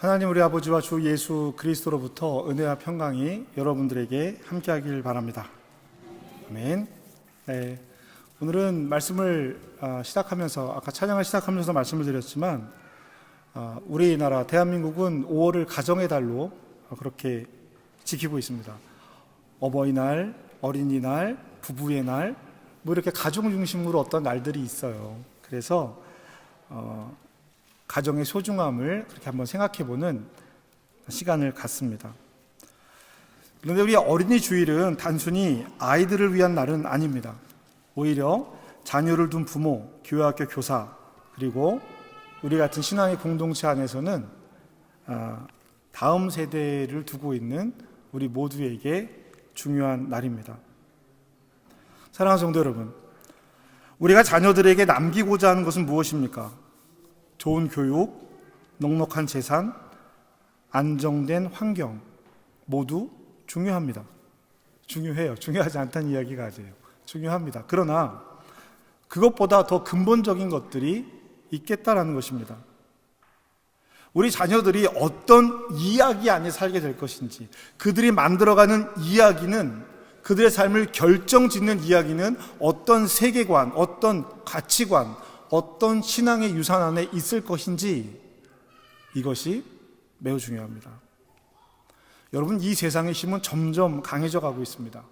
하나님 우리 아버지와 주 예수 그리스도로부터 은혜와 평강이 여러분들에게 함께하길 바랍니다. 아멘. 네, 오늘은 말씀을 시작하면서 아까 찬양을 시작하면서 말씀을 드렸지만 우리나라 대한민국은 5월을 가정의 달로 그렇게 지키고 있습니다. 어버이날, 어린이날, 부부의 날, 뭐 이렇게 가족 중심으로 어떤 날들이 있어요. 그래서 가정의 소중함을 그렇게 한번 생각해보는 시간을 갖습니다. 그런데 우리 어린이 주일은 단순히 아이들을 위한 날은 아닙니다. 오히려 자녀를 둔 부모, 교회학교 교사, 그리고 우리 같은 신앙의 공동체 안에서는 다음 세대를 두고 있는 우리 모두에게 중요한 날입니다. 사랑하는 성도 여러분, 우리가 자녀들에게 남기고자 하는 것은 무엇입니까? 좋은 교육, 넉넉한 재산, 안정된 환경 모두 중요합니다. 중요해요. 중요하지 않다는 이야기가 아니에요. 중요합니다. 그러나 그것보다 더 근본적인 것들이 있겠다라는 것입니다. 우리 자녀들이 어떤 이야기 안에 살게 될 것인지, 그들이 만들어가는 이야기는, 그들의 삶을 결정짓는 이야기는 어떤 세계관, 어떤 가치관, 어떤 신앙의 유산 안에 있을 것인지, 이것이 매우 중요합니다. 여러분, 이 세상의 힘은 점점 강해져 가고 있습니다.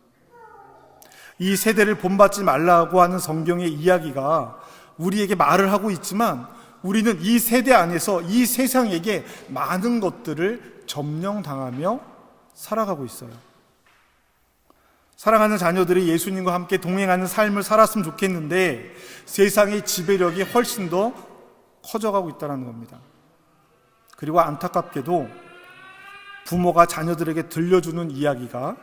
이 세대를 본받지 말라고 하는 성경의 이야기가 우리에게 말을 하고 있지만, 우리는 이 세대 안에서 이 세상에게 많은 것들을 점령당하며 살아가고 있어요. 사랑하는 자녀들이 예수님과 함께 동행하는 삶을 살았으면 좋겠는데 세상의 지배력이 훨씬 더 커져가고 있다는 겁니다. 그리고 안타깝게도 부모가 자녀들에게 들려주는 이야기가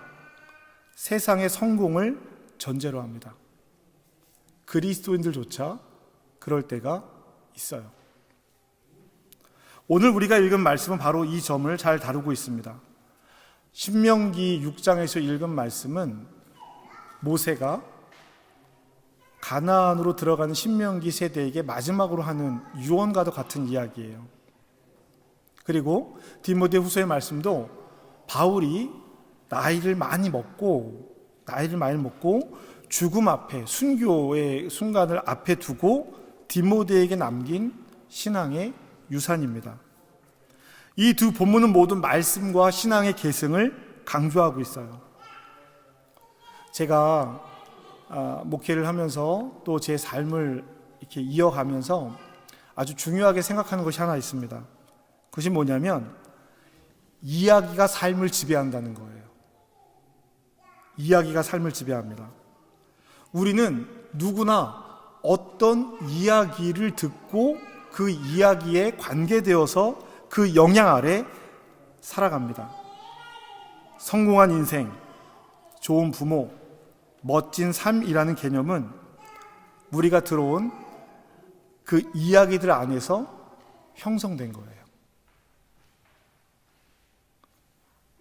세상의 성공을 전제로 합니다. 그리스도인들조차 그럴 때가 있어요. 오늘 우리가 읽은 말씀은 바로 이 점을 잘 다루고 있습니다. 신명기 6장에서 읽은 말씀은 모세가 가나안으로 들어가는 신명기 세대에게 마지막으로 하는 유언과도 같은 이야기예요. 그리고 디모데후서의 말씀도 바울이 나이를 많이 먹고 죽음 앞에, 순교의 순간을 앞에 두고 디모데에게 남긴 신앙의 유산입니다. 이 두 본문은 모두 말씀과 신앙의 계승을 강조하고 있어요. 제가 목회를 하면서 또 제 삶을 이렇게 이어가면서 아주 중요하게 생각하는 것이 하나 있습니다. 그것이 뭐냐면 이야기가 삶을 지배한다는 거예요. 이야기가 삶을 지배합니다. 우리는 누구나 어떤 이야기를 듣고 그 이야기에 관계되어서 그 영향 아래 살아갑니다. 성공한 인생, 좋은 부모, 멋진 삶이라는 개념은 우리가 들어온 그 이야기들 안에서 형성된 거예요.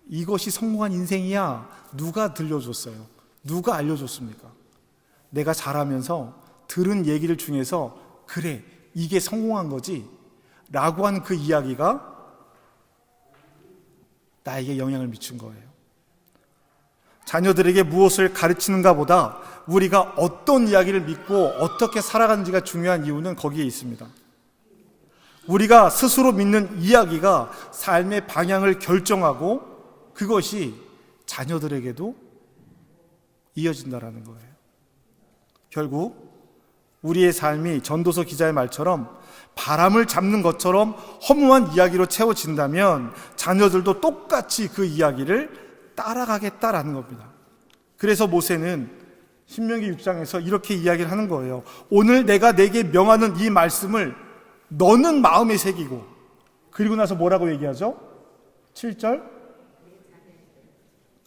이것이 성공한 인생이야 누가 들려줬어요? 누가 알려줬습니까? 내가 자라면서 들은 얘기를 중에서 그래, 이게 성공한 거지 라고 하는 그 이야기가 나에게 영향을 미친 거예요. 자녀들에게 무엇을 가르치는가 보다 우리가 어떤 이야기를 믿고 어떻게 살아가는지가 중요한 이유는 거기에 있습니다. 우리가 스스로 믿는 이야기가 삶의 방향을 결정하고 그것이 자녀들에게도 이어진다라는 거예요. 결국 우리의 삶이 전도서 기자의 말처럼 바람을 잡는 것처럼 허무한 이야기로 채워진다면 자녀들도 똑같이 그 이야기를 따라가겠다라는 겁니다. 그래서 모세는 신명기 6장에서 이렇게 이야기를 하는 거예요. 오늘 내가 내게 명하는 이 말씀을 너는 마음에 새기고, 그리고 나서 뭐라고 얘기하죠? 7절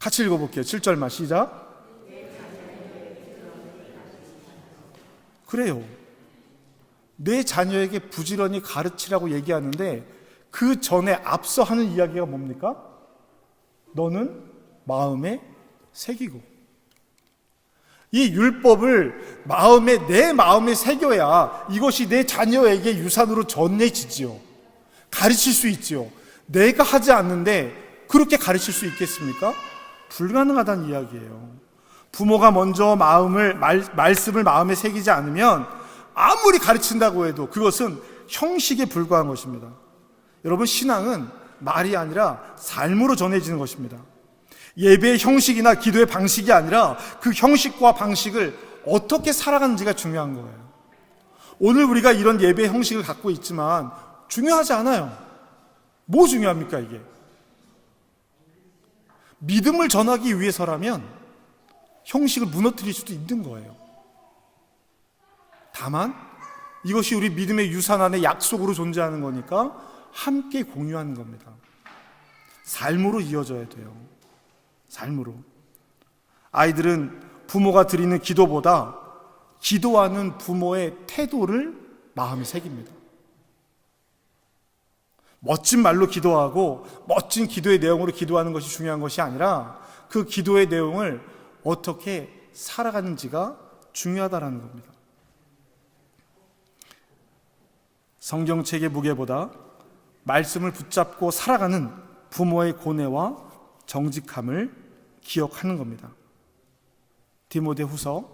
같이 읽어볼게요. 7절만 시작. 그래요. 내 자녀에게 부지런히 가르치라고 얘기하는데 그 전에 앞서 하는 이야기가 뭡니까? 너는 마음에 새기고. 이 율법을 내 마음에 새겨야 이것이 내 자녀에게 유산으로 전해지지요. 가르칠 수 있지요. 내가 하지 않는데 그렇게 가르칠 수 있겠습니까? 불가능하다는 이야기예요. 부모가 먼저 말씀을 마음에 새기지 않으면 아무리 가르친다고 해도 그것은 형식에 불과한 것입니다. 여러분, 신앙은 말이 아니라 삶으로 전해지는 것입니다. 예배의 형식이나 기도의 방식이 아니라 그 형식과 방식을 어떻게 살아가는지가 중요한 거예요. 오늘 우리가 이런 예배의 형식을 갖고 있지만 중요하지 않아요. 뭐 중요합니까 이게? 믿음을 전하기 위해서라면 형식을 무너뜨릴 수도 있는 거예요. 다만 이것이 우리 믿음의 유산 안에 약속으로 존재하는 거니까 함께 공유하는 겁니다. 삶으로 이어져야 돼요. 삶으로. 아이들은 부모가 드리는 기도보다 기도하는 부모의 태도를 마음에 새깁니다. 멋진 말로 기도하고 멋진 기도의 내용으로 기도하는 것이 중요한 것이 아니라 그 기도의 내용을 어떻게 살아가는지가 중요하다는 겁니다. 성경책의 무게보다 말씀을 붙잡고 살아가는 부모의 고뇌와 정직함을 기억하는 겁니다. 디모데후서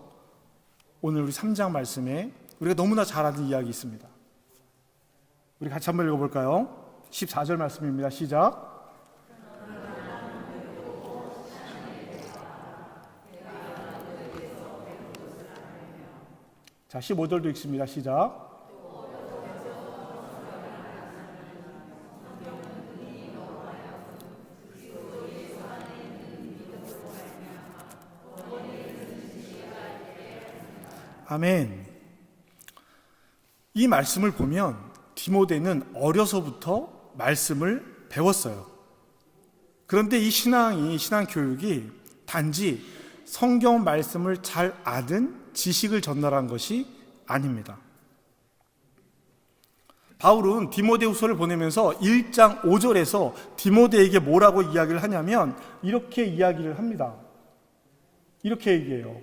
오늘 우리 3장 말씀에 우리가 너무나 잘 아는 이야기 있습니다. 우리 같이 한번 읽어볼까요? 14절 말씀입니다. 시작. 자, 15절도 읽습니다. 시작. 아멘. 이 말씀을 보면 디모데는 어려서부터 말씀을 배웠어요. 그런데 이 신앙 교육이 단지 성경 말씀을 잘 아는 지식을 전달한 것이 아닙니다. 바울은 디모데후서를 보내면서 1장 5절에서 디모데에게 뭐라고 이야기를 하냐면 이렇게 이야기를 합니다. 이렇게 얘기해요.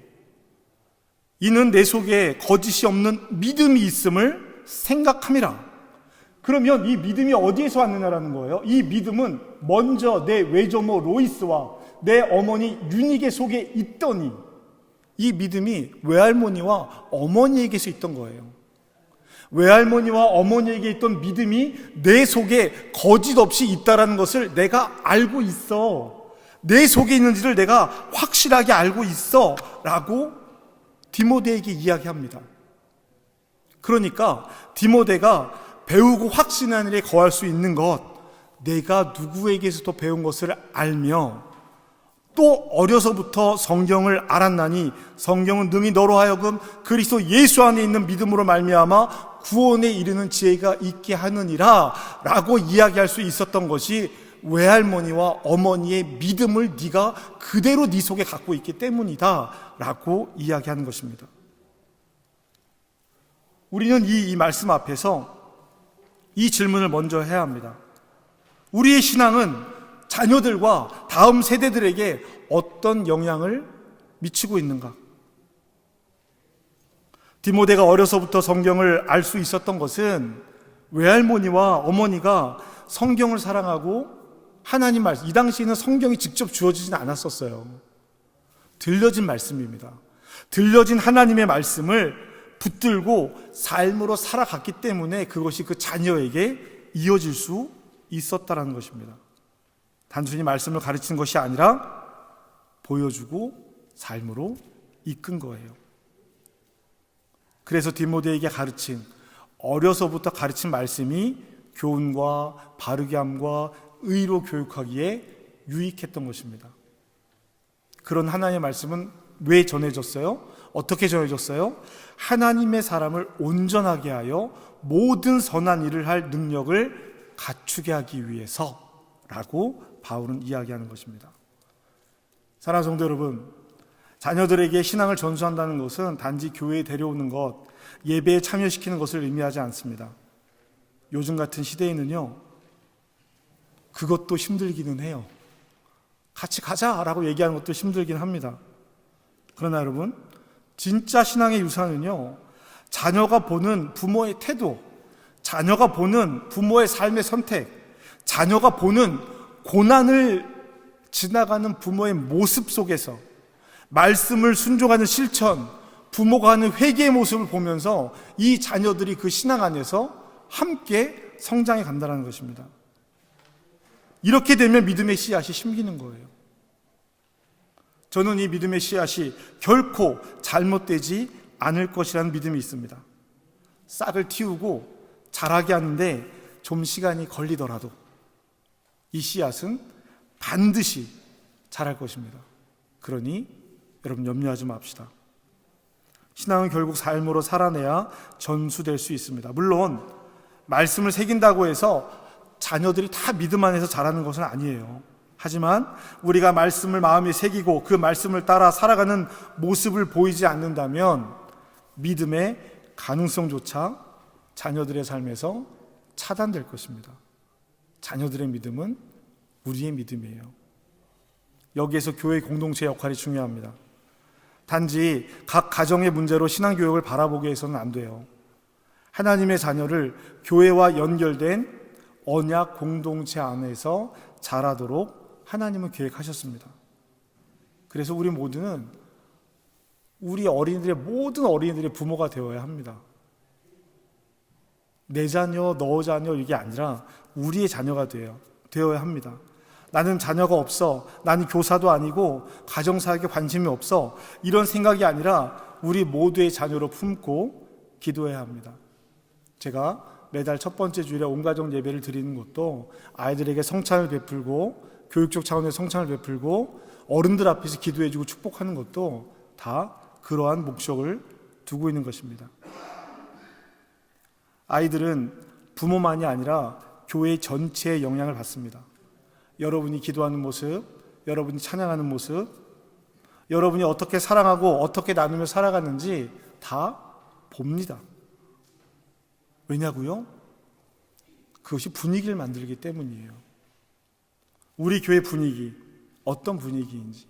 이는 내 속에 거짓이 없는 믿음이 있음을 생각함이라. 그러면 이 믿음이 어디에서 왔느냐라는 거예요. 이 믿음은 먼저 내 외조모 로이스와 내 어머니 유니게 속에 있더니 이 믿음이 외할머니와 어머니에게서 있던 거예요. 외할머니와 어머니에게 있던 믿음이 내 속에 거짓 없이 있다라는 것을 내가 알고 있어. 내 속에 있는지를 내가 확실하게 알고 있어 라고 디모데에게 이야기합니다. 그러니까 디모데가 배우고 확신하는 일에 거할 수 있는 것, 내가 누구에게서도 배운 것을 알며 또 어려서부터 성경을 알았나니 성경은 능히 너로 하여금 그리스도 예수 안에 있는 믿음으로 말미암아 구원에 이르는 지혜가 있게 하느니라 라고 이야기할 수 있었던 것이 외할머니와 어머니의 믿음을 네가 그대로 네 속에 갖고 있기 때문이다 라고 이야기하는 것입니다. 우리는 이 말씀 앞에서 이 질문을 먼저 해야 합니다. 우리의 신앙은 자녀들과 다음 세대들에게 어떤 영향을 미치고 있는가? 디모데가 어려서부터 성경을 알 수 있었던 것은 외할머니와 어머니가 성경을 사랑하고 하나님 말씀, 이 당시에는 성경이 직접 주어지진 않았었어요. 들려진 말씀입니다. 들려진 하나님의 말씀을 붙들고 삶으로 살아갔기 때문에 그것이 그 자녀에게 이어질 수 있었다는 것입니다. 단순히 말씀을 가르치는 것이 아니라 보여주고 삶으로 이끈 거예요. 그래서 디모데에게 어려서부터 가르친 말씀이 교훈과 바르게 함과 의로 교육하기에 유익했던 것입니다. 그런 하나님의 말씀은 왜 전해졌어요? 어떻게 전해졌어요? 하나님의 사람을 온전하게 하여 모든 선한 일을 할 능력을 갖추게 하기 위해서라고 바울은 이야기하는 것입니다. 사랑하는 성도 여러분, 자녀들에게 신앙을 전수한다는 것은 단지 교회에 데려오는 것, 예배에 참여시키는 것을 의미하지 않습니다. 요즘 같은 시대에는요, 그것도 힘들기는 해요. 같이 가자라고 얘기하는 것도 힘들긴 합니다. 그러나 여러분, 진짜 신앙의 유산은요, 자녀가 보는 부모의 태도, 자녀가 보는 부모의 삶의 선택, 자녀가 보는 고난을 지나가는 부모의 모습 속에서 말씀을 순종하는 실천, 부모가 하는 회개의 모습을 보면서 이 자녀들이 그 신앙 안에서 함께 성장해 간다는 것입니다. 이렇게 되면 믿음의 씨앗이 심기는 거예요. 저는 이 믿음의 씨앗이 결코 잘못되지 않을 것이라는 믿음이 있습니다. 싹을 틔우고 자라게 하는데 좀 시간이 걸리더라도 이 씨앗은 반드시 자랄 것입니다. 그러니 여러분 염려하지 맙시다. 신앙은 결국 삶으로 살아내야 전수될 수 있습니다. 물론 말씀을 새긴다고 해서 자녀들이 다 믿음 안에서 자라는 것은 아니에요. 하지만 우리가 말씀을 마음에 새기고 그 말씀을 따라 살아가는 모습을 보이지 않는다면 믿음의 가능성조차 자녀들의 삶에서 차단될 것입니다. 자녀들의 믿음은 우리의 믿음이에요. 여기에서 교회 공동체 역할이 중요합니다. 단지 각 가정의 문제로 신앙교육을 바라보게 해서는 안 돼요. 하나님의 자녀를 교회와 연결된 언약 공동체 안에서 자라도록 하나님은 계획하셨습니다. 그래서 우리 모두는 우리 어린이들의 모든 어린이들의 부모가 되어야 합니다. 내 자녀, 너 자녀 이게 아니라 우리의 자녀가 되어야 합니다. 나는 자녀가 없어, 나는 교사도 아니고 가정사역에 관심이 없어, 이런 생각이 아니라 우리 모두의 자녀로 품고 기도해야 합니다. 제가 매달 첫 번째 주일에 온가족 예배를 드리는 것도 아이들에게 성찬을 베풀고 교육적 차원의 성찬을 베풀고 어른들 앞에서 기도해주고 축복하는 것도 다 그러한 목적을 두고 있는 것입니다. 아이들은 부모만이 아니라 교회 전체의 영향을 받습니다. 여러분이 기도하는 모습, 여러분이 찬양하는 모습, 여러분이 어떻게 사랑하고 어떻게 나누며 살아가는지 다 봅니다. 왜냐고요? 그것이 분위기를 만들기 때문이에요. 우리 교회 분위기, 어떤 분위기인지,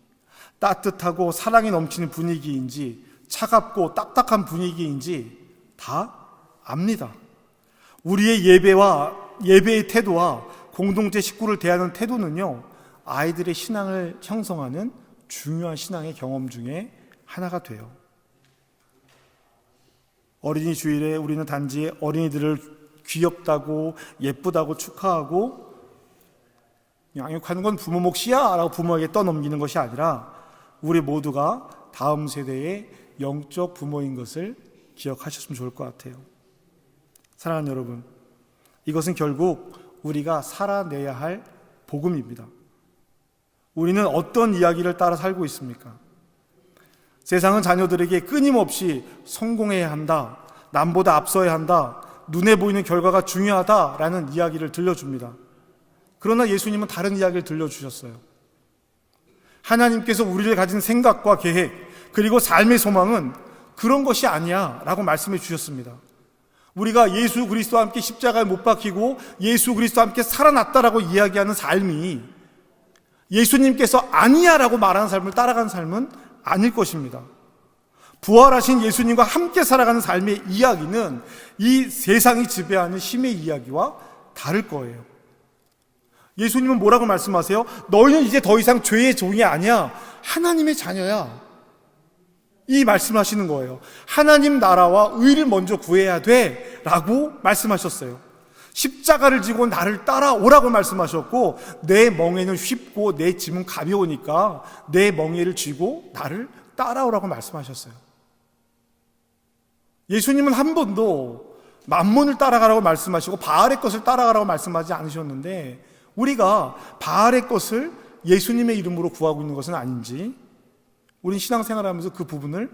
따뜻하고 사랑이 넘치는 분위기인지, 차갑고 딱딱한 분위기인지 다 압니다. 우리의 예배의 태도와 공동체 식구를 대하는 태도는요, 아이들의 신앙을 형성하는 중요한 신앙의 경험 중에 하나가 돼요. 어린이 주일에 우리는 단지 어린이들을 귀엽다고 예쁘다고 축하하고 양육하는 건 부모 몫이야 라고 부모에게 떠넘기는 것이 아니라 우리 모두가 다음 세대의 영적 부모인 것을 기억하셨으면 좋을 것 같아요. 사랑하는 여러분, 이것은 결국 우리가 살아내야 할 복음입니다. 우리는 어떤 이야기를 따라 살고 있습니까? 세상은 자녀들에게 끊임없이 성공해야 한다, 남보다 앞서야 한다, 눈에 보이는 결과가 중요하다라는 이야기를 들려줍니다. 그러나 예수님은 다른 이야기를 들려주셨어요. 하나님께서 우리를 가진 생각과 계획, 그리고 삶의 소망은 그런 것이 아니야 라고 말씀해 주셨습니다. 우리가 예수 그리스도와 함께 십자가에 못 박히고 예수 그리스도와 함께 살아났다라고 이야기하는 삶이 예수님께서 아니야 라고 말하는 삶을 따라가는 삶은 아닐 것입니다. 부활하신 예수님과 함께 살아가는 삶의 이야기는 이 세상이 지배하는 힘의 이야기와 다를 거예요. 예수님은 뭐라고 말씀하세요? 너희는 이제 더 이상 죄의 종이 아니야. 하나님의 자녀야. 이 말씀하시는 거예요. 하나님 나라와 의를 먼저 구해야 돼 라고 말씀하셨어요. 십자가를 지고 나를 따라오라고 말씀하셨고, 내 멍에는 쉽고 내 짐은 가벼우니까 내 멍에를 쥐고 나를 따라오라고 말씀하셨어요. 예수님은 한 번도 만몬을 따라가라고 말씀하시고 바알의 것을 따라가라고 말씀하지 않으셨는데, 우리가 바알의 것을 예수님의 이름으로 구하고 있는 것은 아닌지 우린 신앙생활하면서 그 부분을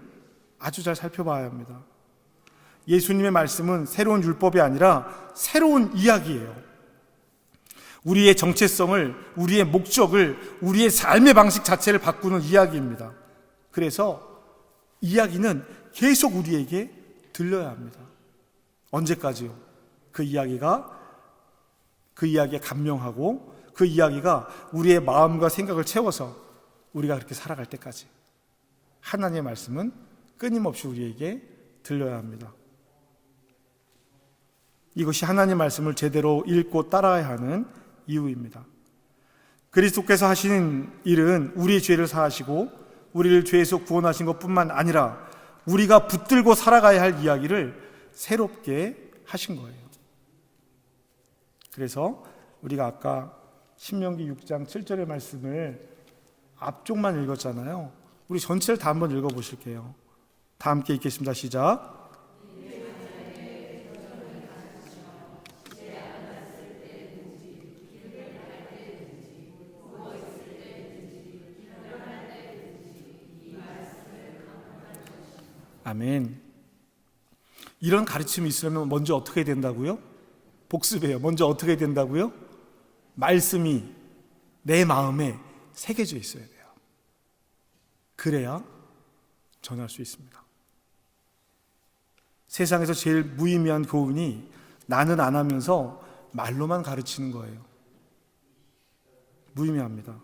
아주 잘 살펴봐야 합니다. 예수님의 말씀은 새로운 율법이 아니라 새로운 이야기예요. 우리의 정체성을, 우리의 목적을, 우리의 삶의 방식 자체를 바꾸는 이야기입니다. 그래서 이야기는 계속 우리에게 들려야 합니다. 언제까지요? 그 이야기에 감명하고 그 이야기가 우리의 마음과 생각을 채워서 우리가 그렇게 살아갈 때까지 하나님의 말씀은 끊임없이 우리에게 들려야 합니다. 이것이 하나님의 말씀을 제대로 읽고 따라야 하는 이유입니다. 그리스도께서 하시는 일은 우리의 죄를 사하시고 우리를 죄에서 구원하신 것뿐만 아니라 우리가 붙들고 살아가야 할 이야기를 새롭게 하신 거예요. 그래서 우리가 아까 신명기 6장 7절의 말씀을 앞쪽만 읽었잖아요. 우리 전체를 다 한번 읽어보실게요. 다 함께 읽겠습니다. 시작. 아멘. 이런 가르침이 있으려면 먼저 어떻게 된다고요? 복습해요. 먼저 어떻게 된다고요? 말씀이 내 마음에 새겨져 있어야 돼요. 그래야 전할 수 있습니다. 세상에서 제일 무의미한 교훈이 나는 안 하면서 말로만 가르치는 거예요. 무의미합니다.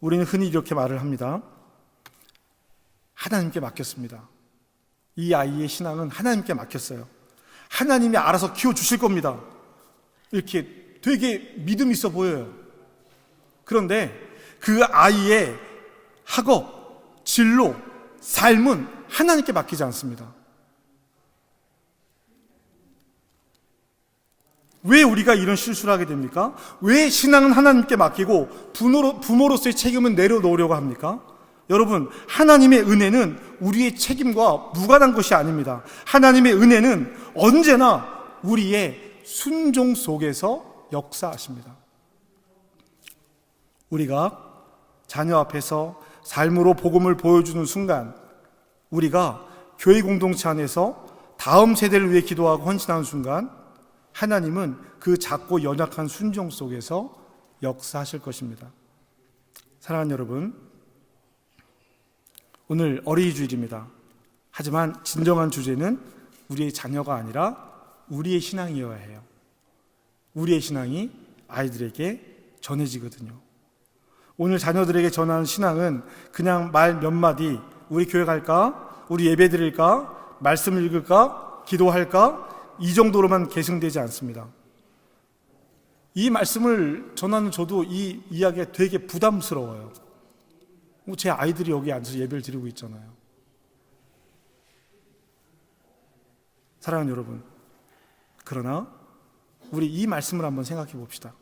우리는 흔히 이렇게 말을 합니다. 하나님께 맡겼습니다. 이 아이의 신앙은 하나님께 맡겼어요. 하나님이 알아서 키워주실 겁니다. 이렇게 되게 믿음 있어 보여요. 그런데 그 아이의 학업, 진로, 삶은 하나님께 맡기지 않습니다. 왜 우리가 이런 실수를 하게 됩니까? 왜 신앙은 하나님께 맡기고 부모로서의 책임은 내려놓으려고 합니까? 여러분, 하나님의 은혜는 우리의 책임과 무관한 것이 아닙니다. 하나님의 은혜는 언제나 우리의 순종 속에서 역사하십니다. 우리가 자녀 앞에서 삶으로 복음을 보여주는 순간, 우리가 교회 공동체 안에서 다음 세대를 위해 기도하고 헌신하는 순간, 하나님은 그 작고 연약한 순종 속에서 역사하실 것입니다. 사랑하는 여러분, 오늘 어린이 주일입니다. 하지만 진정한 주제는 우리의 자녀가 아니라 우리의 신앙이어야 해요. 우리의 신앙이 아이들에게 전해지거든요. 오늘 자녀들에게 전하는 신앙은 그냥 말 몇 마디, 우리 교회 갈까? 우리 예배 드릴까? 말씀 읽을까? 기도할까? 이 정도로만 계승되지 않습니다. 이 말씀을 전하는 저도 이 이야기가 되게 부담스러워요. 제 아이들이 여기 앉아서 예배를 드리고 있잖아요. 사랑하는 여러분, 그러나 우리 이 말씀을 한번 생각해 봅시다.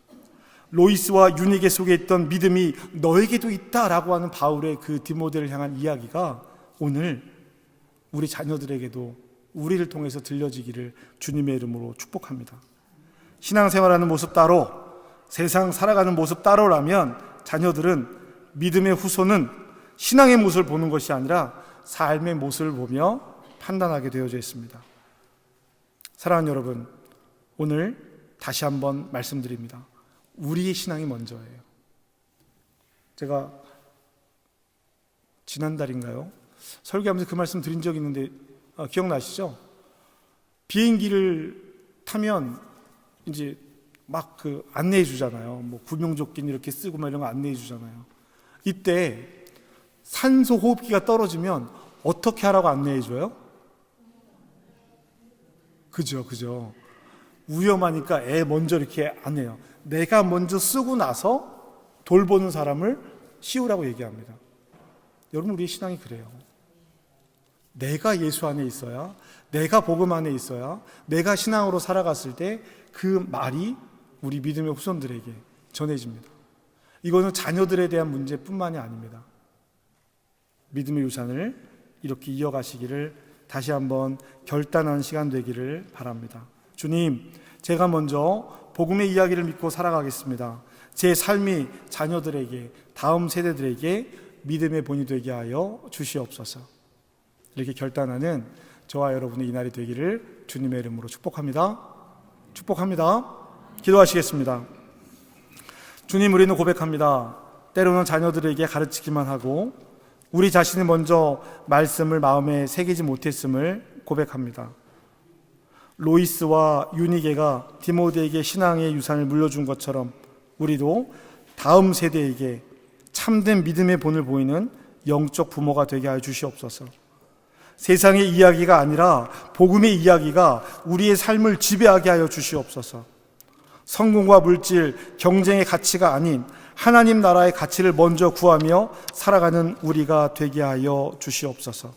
로이스와 유니게 속에 있던 믿음이 너에게도 있다라고 하는 바울의 그 디모데를 향한 이야기가 오늘 우리 자녀들에게도 우리를 통해서 들려지기를 주님의 이름으로 축복합니다. 신앙생활하는 모습 따로, 세상 살아가는 모습 따로라면 자녀들은 믿음의 후손은 신앙의 모습을 보는 것이 아니라 삶의 모습을 보며 판단하게 되어져 있습니다. 사랑하는 여러분, 오늘 다시 한번 말씀드립니다. 우리의 신앙이 먼저예요. 제가 지난달인가요? 설교하면서 그 말씀 드린 적이 있는데 기억나시죠? 비행기를 타면 이제 막 그 안내해 주잖아요. 뭐 구명조끼 이렇게 쓰고 막 이런 거 안내해 주잖아요. 이때 산소 호흡기가 떨어지면 어떻게 하라고 안내해 줘요? 그죠. 위험하니까 애 먼저 이렇게 안 해요. 내가 먼저 쓰고 나서 돌보는 사람을 씌우라고 얘기합니다. 여러분, 우리의 신앙이 그래요. 내가 예수 안에 있어야, 내가 복음 안에 있어야, 내가 신앙으로 살아갔을 때 그 말이 우리 믿음의 후손들에게 전해집니다. 이거는 자녀들에 대한 문제뿐만이 아닙니다. 믿음의 유산을 이렇게 이어가시기를 다시 한번 결단하는 시간 되기를 바랍니다. 주님, 제가 먼저 복음의 이야기를 믿고 살아가겠습니다. 제 삶이 자녀들에게, 다음 세대들에게 믿음의 본이 되게 하여 주시옵소서. 이렇게 결단하는 저와 여러분의 이날이 되기를 주님의 이름으로 축복합니다. 기도하시겠습니다. 주님, 우리는 고백합니다. 때로는 자녀들에게 가르치기만 하고 우리 자신이 먼저 말씀을 마음에 새기지 못했음을 고백합니다. 로이스와 유니게가 디모데에게 신앙의 유산을 물려준 것처럼 우리도 다음 세대에게 참된 믿음의 본을 보이는 영적 부모가 되게 하여 주시옵소서. 세상의 이야기가 아니라 복음의 이야기가 우리의 삶을 지배하게 하여 주시옵소서. 성공과 물질, 경쟁의 가치가 아닌 하나님 나라의 가치를 먼저 구하며 살아가는 우리가 되게 하여 주시옵소서.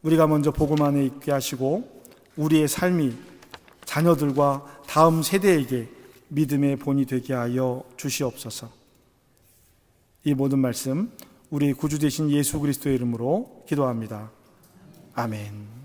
우리가 먼저 복음 안에 있게 하시고 우리의 삶이 자녀들과 다음 세대에게 믿음의 본이 되게 하여 주시옵소서. 이 모든 말씀 우리 구주 되신 예수 그리스도의 이름으로 기도합니다. 아멘.